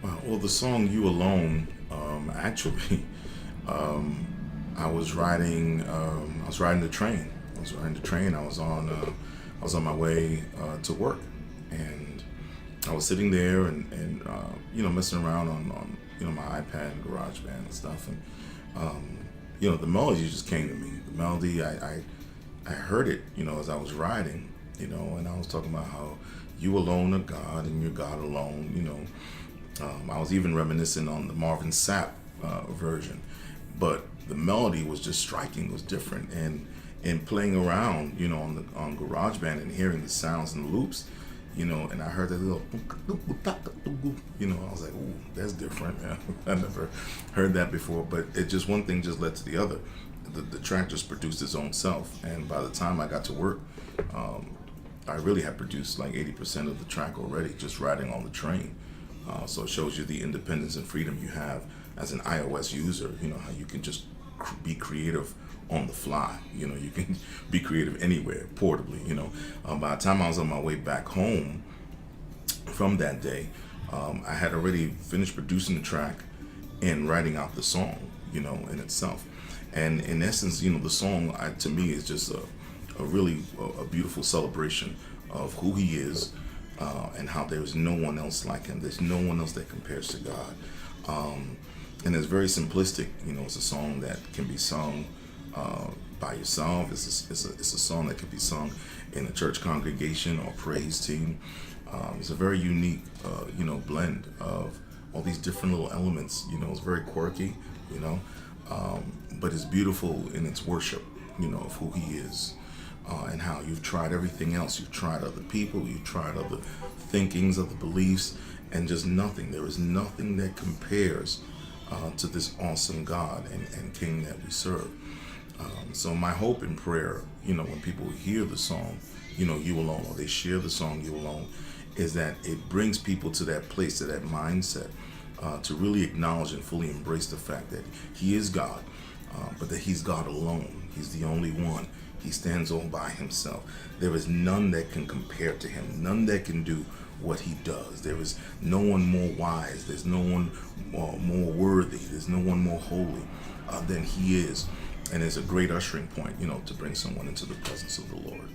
Well, the song "You Alone," actually, I was riding. I was riding the train. I was riding the train. I was on my way to work, and I was sitting there and messing around on my iPad and GarageBand and stuff, and the melody just came to me. The melody, I heard it, as I was riding, and I was talking about how you alone are God and you're God alone. I was even reminiscing on the Marvin Sapp version, but the melody was just striking, was different, and playing around, on GarageBand and hearing the sounds and the loops, and I heard that little, I was like, ooh, that's different. I never heard that before, but it just one thing just led to the other. The track just produced its own self, and by the time I got to work, I really had produced like 80% of the track already, just riding on the train. So it shows you the independence and freedom you have as an iOS user. How you can just be creative on the fly. You can be creative anywhere, portably. By the time I was on my way back home from that day, I had already finished producing the track and writing out the song, in itself. And in essence, the song to me is just a really a beautiful celebration of who he is, and how there is no one else like him. There's no one else that compares to God. And it's very simplistic. It's a song that can be sung by yourself. It's a song that can be sung in a church congregation or praise team. It's a very unique, blend of all these different little elements. It's very quirky, but it's beautiful in its worship, of who he is. And how you've tried everything else. You've tried other people, you've tried other thinkings, other beliefs, and just nothing. There is nothing that compares to this awesome God and King that we serve. So my hope and prayer, when people hear the song, You Alone, or they share the song You Alone, is that it brings people to that place, to that mindset, to really acknowledge and fully embrace the fact that he is God, but that he's God alone. He's the only one. He stands all by himself. There is none that can compare to him, none that can do what he does. There is no one more wise. There's no one more worthy. There's no one more holy than he is. And it's a great ushering point, to bring someone into the presence of the Lord.